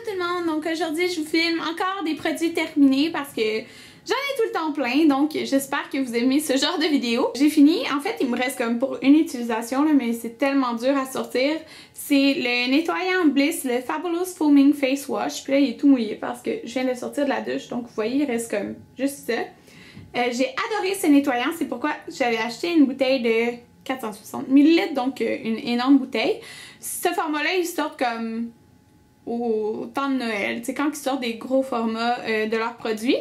tout le monde, donc aujourd'hui je vous filme encore des produits terminés parce que j'en ai tout le temps plein, donc j'espère que vous aimez ce genre de vidéo. J'ai fini, en fait il me reste comme pour une utilisation là, mais c'est tellement dur à sortir. C'est le nettoyant Bliss, le Fabulous Foaming Face Wash, puis là il est tout mouillé parce que je viens de sortir de la douche, donc vous voyez il reste comme juste ça. J'ai adoré ce nettoyant, c'est pourquoi j'avais acheté une bouteille de 460 ml, donc une énorme bouteille. Ce format-là, il sort comme au temps de Noël, tu sais, quand ils sortent des gros formats de leurs produits.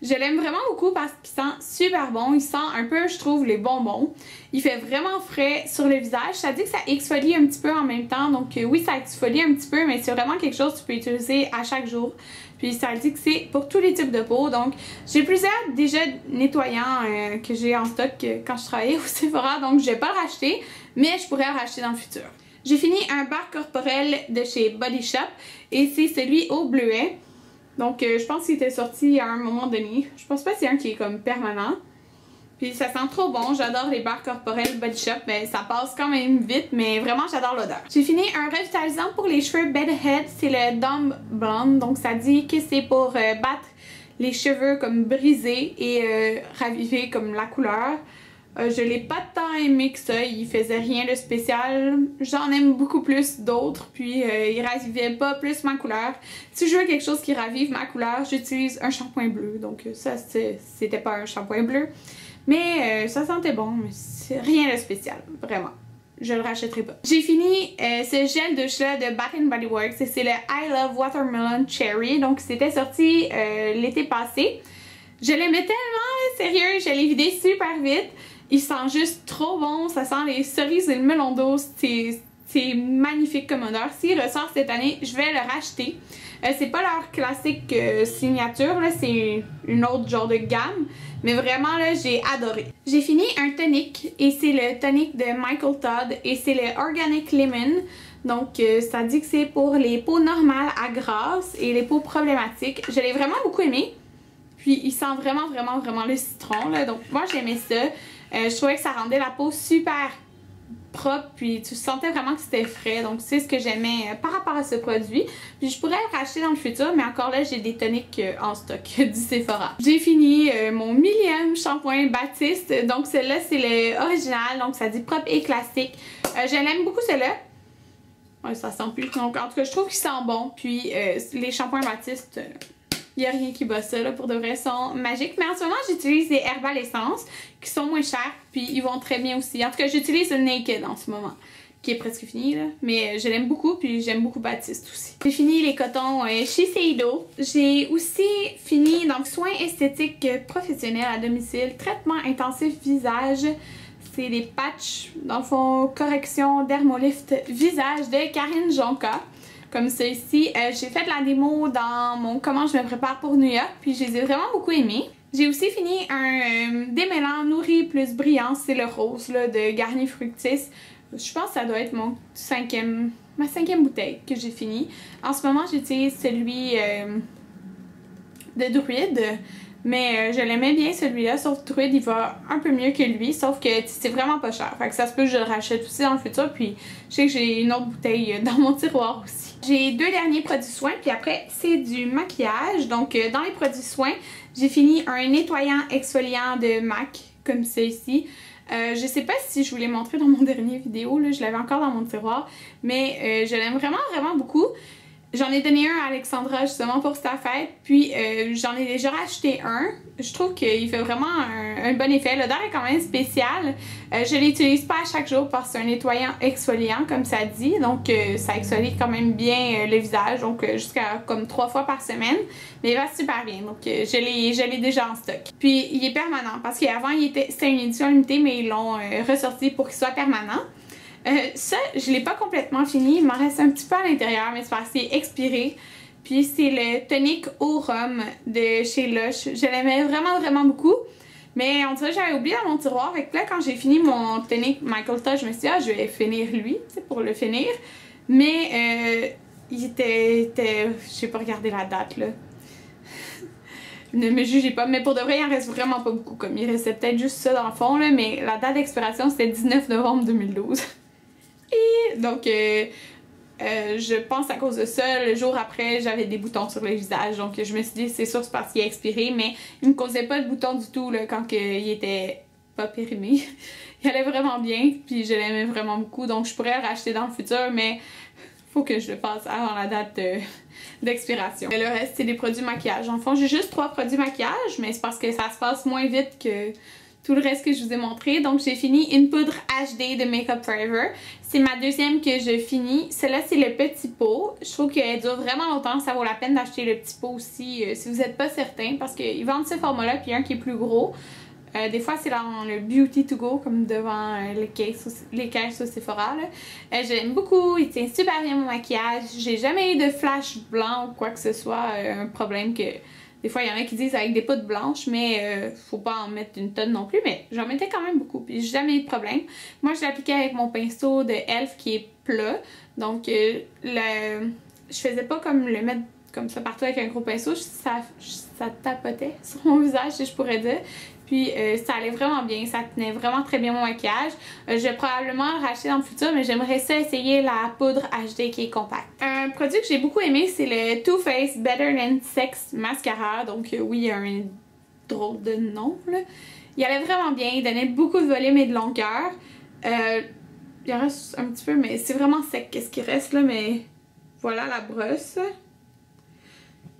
Je l'aime vraiment beaucoup parce qu'il sent super bon, il sent un peu, je trouve, les bonbons. Il fait vraiment frais sur le visage, ça dit que ça exfolie un petit peu en même temps, donc oui, ça exfolie un petit peu, mais c'est vraiment quelque chose que tu peux utiliser à chaque jour. Puis ça dit que c'est pour tous les types de peau, donc j'ai plusieurs déjà nettoyants que j'ai en stock quand je travaillais au Sephora, donc je vais pas le racheter, mais je pourrais le racheter dans le futur. J'ai fini un bar corporel de chez Body Shop et c'est celui au bleuet. Donc je pense qu'il était sorti à un moment donné. Je pense pas que c'est un qui est comme permanent. Puis ça sent trop bon, j'adore les bars corporels Body Shop, mais ça passe quand même vite, mais vraiment j'adore l'odeur. J'ai fini un revitalisant pour les cheveux Bedhead, c'est le Dumb Blonde, donc ça dit que c'est pour battre les cheveux comme brisés et raviver comme la couleur. Je l'ai pas tant aimé que ça, il faisait rien de spécial. J'en aime beaucoup plus d'autres, puis il ravivait pas plus ma couleur. Si je veux quelque chose qui ravive ma couleur, j'utilise un shampoing bleu, donc ça c'était pas un shampoing bleu. Mais ça sentait bon, mais c'est rien de spécial, vraiment. Je le rachèterai pas. J'ai fini ce gel douche-là de Bath & Body Works et c'est le I Love Watermelon Cherry, donc c'était sorti l'été passé. Je l'aimais tellement, sérieux, je l'ai vidé super vite. Il sent juste trop bon, ça sent les cerises et le melon d'eau, c'est magnifique comme odeur. S'il ressort cette année, je vais le racheter. C'est pas leur classique signature, c'est une autre genre de gamme, mais vraiment là j'ai adoré. J'ai fini un tonic et c'est le tonic de Michael Todd et c'est le Organic Lemon. Donc ça dit que c'est pour les peaux normales à grasse et les peaux problématiques. Je l'ai vraiment beaucoup aimé. Puis il sent vraiment le citron là. Donc moi j'aimais ça. Je trouvais que ça rendait la peau super propre, puis tu sentais vraiment que c'était frais, donc c'est ce que j'aimais par rapport à ce produit. Puis je pourrais le racheter dans le futur, mais encore là j'ai des toniques en stock du Sephora. J'ai fini mon millième shampoing Baptiste, donc celui-là c'est l'original, donc ça dit propre et classique. Je l'aime beaucoup celui-là. Ouais, ça sent plus, donc en tout cas je trouve qu'il sent bon, puis les shampoings Baptiste... il n'y a rien qui bat ça, là, pour de vrai, sont magiques. Mais en ce moment, j'utilise des Herbal Essence qui sont moins chers, puis ils vont très bien aussi. En tout cas, j'utilise le Naked en ce moment, qui est presque fini, là. Mais je l'aime beaucoup, puis j'aime beaucoup Baptiste aussi. J'ai fini les cotons Shiseido. J'ai aussi fini, donc, soins esthétiques professionnels à domicile, traitement intensif visage. C'est des patchs, dans le fond, correction Dermolift visage de Karine Jonca. Comme ça ici, j'ai fait la démo dans mon comment je me prépare pour New York, puis je les ai vraiment beaucoup aimés. J'ai aussi fini un démêlant nourri plus brillant, c'est le rose là, de Garnier Fructis. Je pense que ça doit être ma cinquième bouteille que j'ai fini. En ce moment, j'utilise celui de Druide. Mais je l'aimais bien celui-là, sauf Druide il va un peu mieux que lui, sauf que c'est vraiment pas cher. Fait que ça se peut que je le rachète aussi dans le futur, puis je sais que j'ai une autre bouteille dans mon tiroir aussi. J'ai deux derniers produits soins, puis après c'est du maquillage. Donc dans les produits soins, j'ai fini un nettoyant exfoliant de MAC, comme ça ici. Je sais pas si je vous l'ai montré dans mon dernier vidéo, là, je l'avais encore dans mon tiroir, mais je l'aime vraiment beaucoup. J'en ai donné un à Alexandra justement pour sa fête, puis j'en ai déjà racheté un. Je trouve qu'il fait vraiment un bon effet. L'odeur est quand même spéciale. Je l'utilise pas à chaque jour parce que c'est un nettoyant exfoliant comme ça dit, donc ça exfolie quand même bien le visage, donc jusqu'à comme 3 fois par semaine. Mais il va super bien, donc je l'ai déjà en stock. Puis il est permanent parce qu'avant c'était une édition limitée, mais ils l'ont ressorti pour qu'il soit permanent. Ça, je l'ai pas complètement fini, il m'en reste un petit peu à l'intérieur, mais c'est parce que c'est expiré. Puis c'est le tonic au rhum de chez Lush. Je l'aimais vraiment beaucoup, mais on dirait que j'avais oublié dans mon tiroir. Fait que là, quand j'ai fini mon tonic Michael Todd, je me suis dit, ah, je vais finir lui, tu sais, pour le finir. Mais il était... j'ai pas regardé la date, là. Ne me jugez pas, mais pour de vrai, il en reste vraiment pas beaucoup. Comme il restait peut-être juste ça dans le fond, là, mais la date d'expiration, c'était 19 novembre 2012. Et donc, Je pense à cause de ça, le jour après, j'avais des boutons sur le visage. Donc je me suis dit, c'est sûr c'est parce qu'il est expiré, mais il me causait pas de boutons du tout là, quand il était pas périmé. Il allait vraiment bien, puis je l'aimais vraiment beaucoup. Donc je pourrais le racheter dans le futur, mais faut que je le fasse avant la date d'expiration. Le reste, c'est des produits maquillage. En fond, j'ai juste 3 produits maquillage, mais c'est parce que ça se passe moins vite que tout le reste que je vous ai montré. Donc j'ai fini une poudre HD de Make Up Forever. C'est ma deuxième que je finis. Celle-là, c'est le petit pot. Je trouve qu'elle dure vraiment longtemps. Ça vaut la peine d'acheter le petit pot aussi si vous n'êtes pas certain, parce qu'ils vendent ce format-là, puis un qui est plus gros. Des fois, c'est dans le Beauty to Go, comme devant les caisses au Sephora. Je l'aime beaucoup, il tient super bien mon maquillage. J'ai jamais eu de flash blanc ou quoi que ce soit. Un problème que des fois, il y en a qui disent avec des poudres blanches, mais faut pas en mettre une tonne non plus. Mais j'en mettais quand même beaucoup, puis j'ai jamais eu de problème. Moi, je l'appliquais avec mon pinceau de Elf qui est plat. Donc, je faisais pas comme le mettre comme ça partout avec un gros pinceau. Ça tapotait sur mon visage, si je pourrais dire. Puis ça allait vraiment bien, ça tenait vraiment très bien mon maquillage. Je vais probablement le racheter dans le futur, mais j'aimerais ça essayer la poudre HD qui est compacte. Un produit que j'ai beaucoup aimé, c'est le Too Faced Better Than Sex Mascara. Donc oui, il y a un drôle de nom là. Il allait vraiment bien, il donnait beaucoup de volume et de longueur. Il en reste un petit peu, mais c'est vraiment sec qu'est-ce qui reste là, mais voilà la brosse.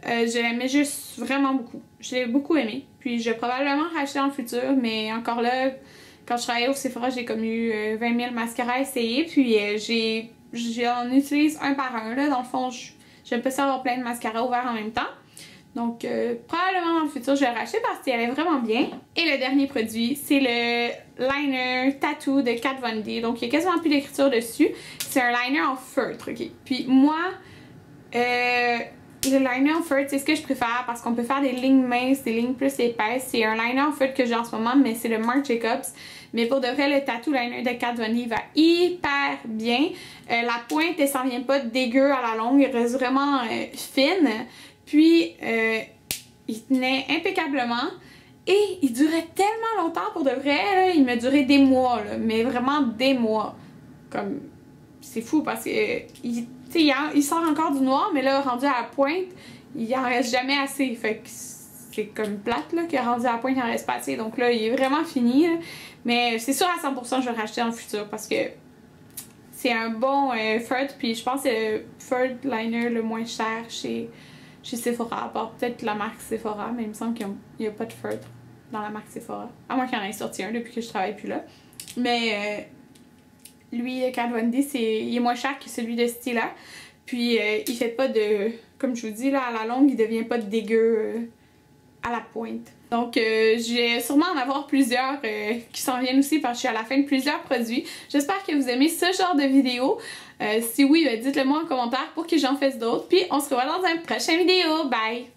Je l'aimais juste vraiment beaucoup. Je l'ai beaucoup aimé. Puis je vais probablement racheter dans le futur, mais encore là, quand je travaillais au Sephora, j'ai comme eu 20 000 mascaras à essayer. Puis j'en utilise un par un. Là. Dans le fond, j'aime pas ça avoir plein de mascaras ouverts en même temps. Donc probablement dans le futur, je vais le racheter parce qu'il allait vraiment bien. Et le dernier produit, c'est le liner Tattoo de Kat Von D. Donc il y a quasiment plus d'écriture dessus. C'est un liner en feutre, ok. Puis moi, le liner en feutre, c'est ce que je préfère parce qu'on peut faire des lignes minces, des lignes plus épaisses. C'est un liner en feutre que j'ai en ce moment, mais c'est le Marc Jacobs. Mais pour de vrai, le Tattoo Liner de Kat Von D va hyper bien. La pointe, elle s'en vient pas dégueu à la longue, elle reste vraiment fine. Puis, il tenait impeccablement. Et il durait tellement longtemps pour de vrai, là, il m'a duré des mois, là, mais vraiment des mois. Comme, c'est fou parce que il sort encore du noir, mais là, rendu à la pointe, il en reste jamais assez. Fait que c'est comme plate, là, que rendu à la pointe, il en reste pas assez. Donc là, il est vraiment fini. Là. Mais c'est sûr à 100% je vais le racheter dans le futur parce que c'est un bon feutre. Puis je pense que c'est le feutre liner le moins cher chez Sephora. À part peut-être la marque Sephora, mais il me semble qu'il n'y a pas de feutre dans la marque Sephora. À moins qu'il y en ait sorti un depuis que je travaille plus là. Mais lui, Kat Von D, il est moins cher que celui de ce style-là. Puis il fait pas de... Comme je vous dis, là, à la longue, il devient pas dégueu à la pointe. Donc je vais sûrement en avoir plusieurs qui s'en viennent aussi parce que je suis à la fin de plusieurs produits. J'espère que vous aimez ce genre de vidéo. Si oui, dites-le moi en commentaire pour que j'en fasse d'autres. Puis on se revoit dans une prochaine vidéo. Bye!